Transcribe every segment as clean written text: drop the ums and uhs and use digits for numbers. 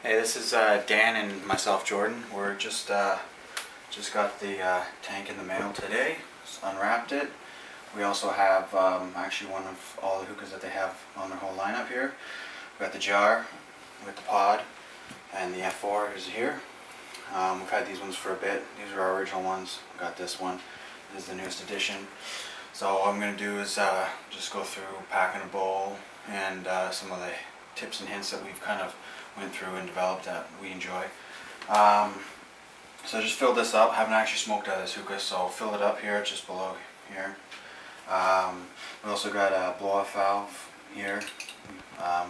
Hey, this is Dan and myself, Jordan. We're just got the tank in the mail today. Just unwrapped it. We also have actually one of all the hookahs that they have on their whole lineup here. We got the jar with the pod, and the F4 is here. We've had these ones for a bit. These are our original ones. We got this one. This is the newest edition. So what I'm going to do is just go through packing a bowl and some of the tips and hints that we've kind of went through and developed that we enjoy. So just fill this up. I haven't actually smoked out of this hookah, so I'll fill it up here, just below here. We also got a blow-off valve here.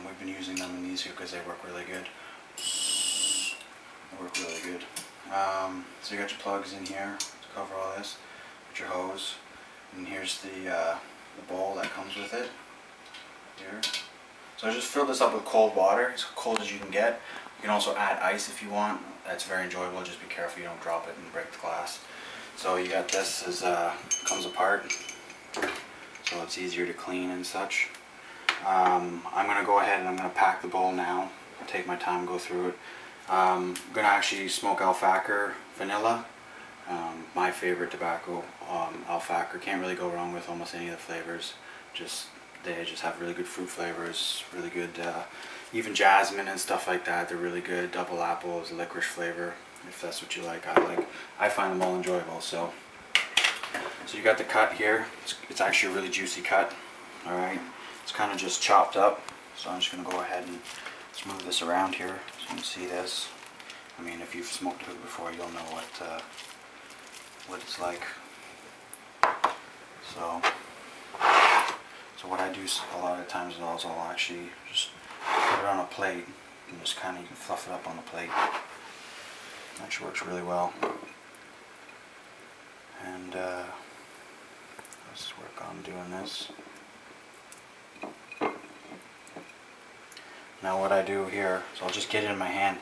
We've been using them in these hookahs. They work really good. They work really good. So you got your plugs in here to cover all this. Got your hose, and here's the bowl that comes with it. Here. So just fill this up with cold water, as cold as you can get. You can also add ice if you want. That's very enjoyable. Just be careful you don't drop it and break the glass. So you got this as comes apart, so it's easier to clean and such. I'm going to go ahead and I'm going to pack the bowl now. I'll take my time and go through it. I'm going to actually smoke alfalfa vanilla. My favorite tobacco, alfalfa. Can't really go wrong with almost any of the flavors. They just have really good fruit flavors, really good, even jasmine and stuff like that. They're really good. Double apple is a licorice flavor, if that's what you like. I find them all enjoyable. So you got the cut here. It's actually a really juicy cut. All right, it's kind of just chopped up. So I'm just gonna go ahead and let's move this around here so you can see this. I mean, if you've smoked hookah before, you'll know what it's like. So what I do a lot of times is I'll actually just put it on a plate and just kind of, you can fluff it up on the plate. It actually works really well. And let's work on doing this. Now what I do here, so I'll just get it in my hand,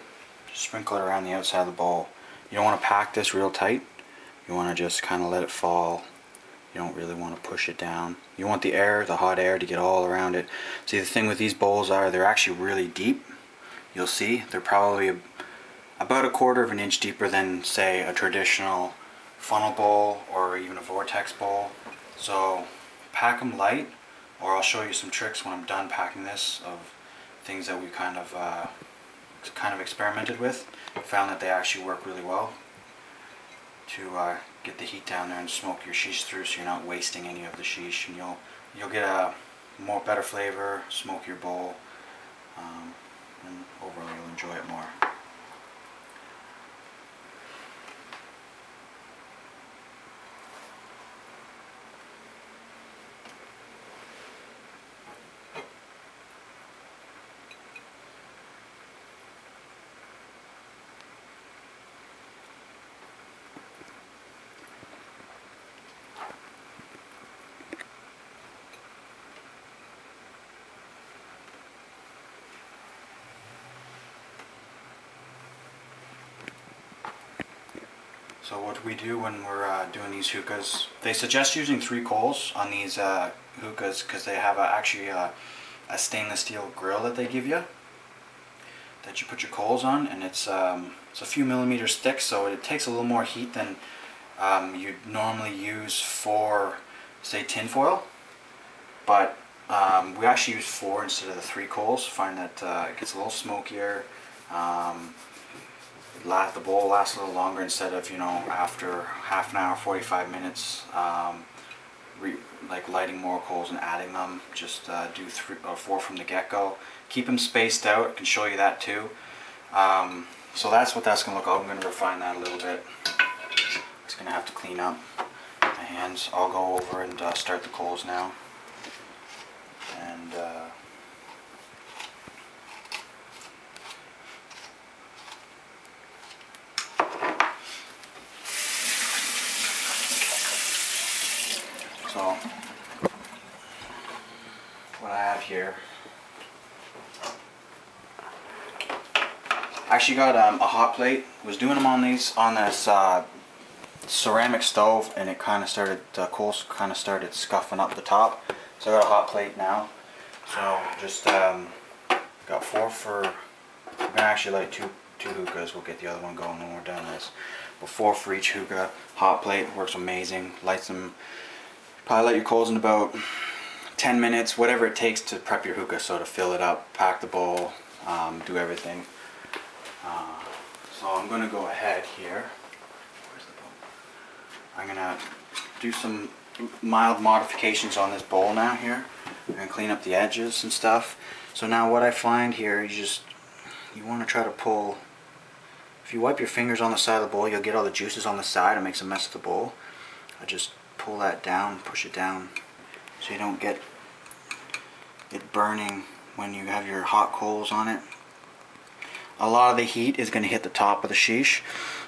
just sprinkle it around the outside of the bowl. You don't want to pack this real tight. You want to just kind of let it fall. You don't really want to push it down. You want the air, the hot air, to get all around it. See, the thing with these bowls they're actually really deep. You'll see they're probably about 1/4 of an inch deeper than, say, a traditional funnel bowl or even a vortex bowl. So pack them light, or I'll show you some tricks when I'm done packing this of things that we kind of experimented with. Found that they actually work really well to get the heat down there and smoke your sheesh through, so you're not wasting any of the sheesh, and you'll get a better flavor, smoke your bowl, and overall you'll enjoy it more. So what we do when we're doing these hookahs, they suggest using 3 coals on these hookahs because they have actually a stainless steel grill that they give you that you put your coals on, and it's a few millimeters thick, so it takes a little more heat than you'd normally use for, say, tin foil. But we actually use 4 instead of the 3 coals. Find that it gets a little smokier. The bowl lasts a little longer instead of, after half an hour, 45 minutes, like lighting more coals and adding them. Just do 3 or 4 from the get-go. Keep them spaced out. I can show you that too. So that's what that's going to look like. I'm going to refine that a little bit. Just going to have to clean up my hands. I'll go over and start the coals now. And so what I have here, I actually got a hot plate. Was doing them on this ceramic stove, and it kind of started, the coals kind of started scuffing up the top. So I got a hot plate now. So just got 4 for I'm gonna actually light two hookahs. We'll get the other one going when we're done this. But 4 for each hookah. Hot plate works amazing. Lights them. Probably light your coals in about 10 minutes, whatever it takes to prep your hookah. So to fill it up, pack the bowl, do everything. So I'm gonna go ahead here. Where's the bowl? I'm gonna do some mild modifications on this bowl now here. I'm gonna clean up the edges and stuff. So now what I find here is you want to try to pull. If you wipe your fingers on the side of the bowl, you'll get all the juices on the side. It makes a mess of the bowl. I just pull that down, push it down, so you don't get it burning when you have your hot coals on it. A lot of the heat is going to hit the top of the sheesh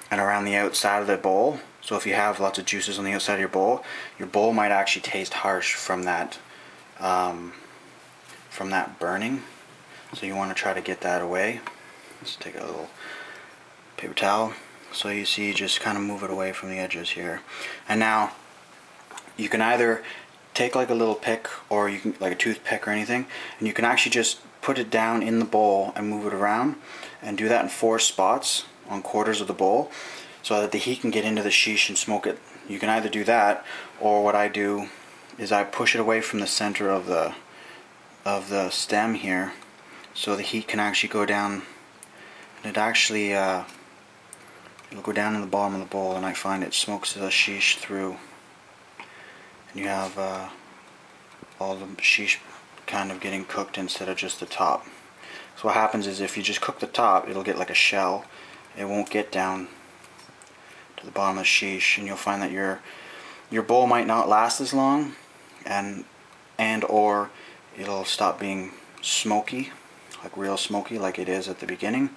and around the outside of the bowl. So if you have lots of juices on the outside of your bowl might actually taste harsh from that burning. So you want to try to get that away. Let's take a little paper towel. So you see, just kind of move it away from the edges here. And now you can either take like a little pick, or you can like a toothpick or anything, and you can actually just put it down in the bowl and move it around, and do that in 4 spots on quarters of the bowl, so that the heat can get into the sheesh and smoke it. You can either do that, or what I do is I push it away from the center of the stem here, so the heat can actually go down, and it actually it'll go down in the bottom of the bowl, and I find it smokes the sheesh through, and you have all the sheesh kind of getting cooked instead of just the top. So what happens is, if you just cook the top, it'll get like a shell. It won't get down to the bottom of the sheesh, and you'll find that your bowl might not last as long, and or it'll stop being smoky, like real smoky, like it is at the beginning.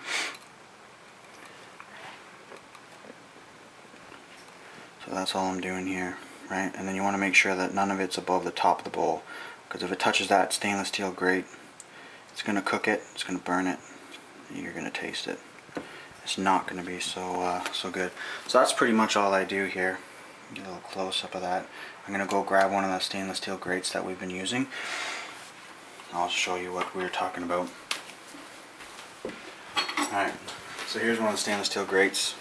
So that's all I'm doing here, right? And then you want to make sure that none of it's above the top of the bowl, because if it touches that stainless steel grate, it's going to cook it, it's going to burn it, and you're going to taste it. It's not going to be so good. So that's pretty much all I do here. Get a little close up of that. I'm going to go grab one of the stainless steel grates that we've been using. I'll show you what we were talking about. Alright, so here's one of the stainless steel grates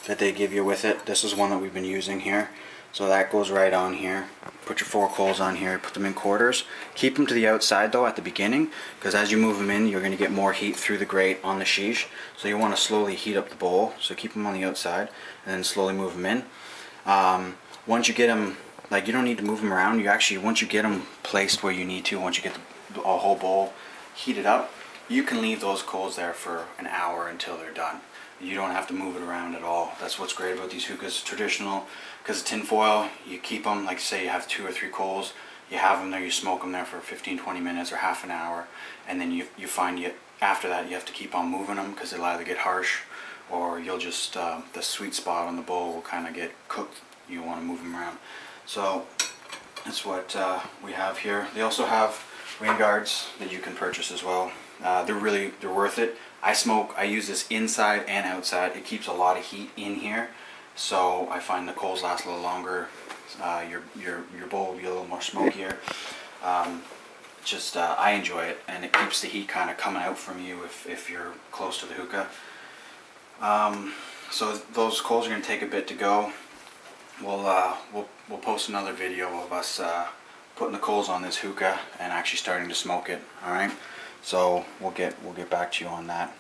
that they give you with it. This is one that we've been using here. So that goes right on here. Put your 4 coals on here, put them in quarters. Keep them to the outside though at the beginning, because as you move them in, you're going to get more heat through the grate on the sheesh. So you want to slowly heat up the bowl. So keep them on the outside and then slowly move them in. Once you get them, like, you don't need to move them around. You actually, once you get them placed where you need to, once you get the whole bowl heated up, you can leave those coals there for an hour until they're done. You don't have to move it around at all. That's what's great about these hookahs. Traditional, because tin foil, you keep them, like say you have 2 or 3 coals, you have them there, you smoke them there for 15-20 minutes or half an hour, and then you find after that you have to keep on moving them, because they'll either get harsh, or you'll just, the sweet spot on the bowl will kind of get cooked. You want to move them around. So that's what we have here. They also have rain guards that you can purchase as well. They're worth it. I use this inside and outside. It keeps a lot of heat in here, so I find the coals last a little longer. Your bowl will be a little more smokier. I enjoy it, and it keeps the heat kind of coming out from you if you're close to the hookah. So those coals are going to take a bit to go. We'll post another video of us putting the coals on this hookah and actually starting to smoke it. All right. So we'll get back to you on that.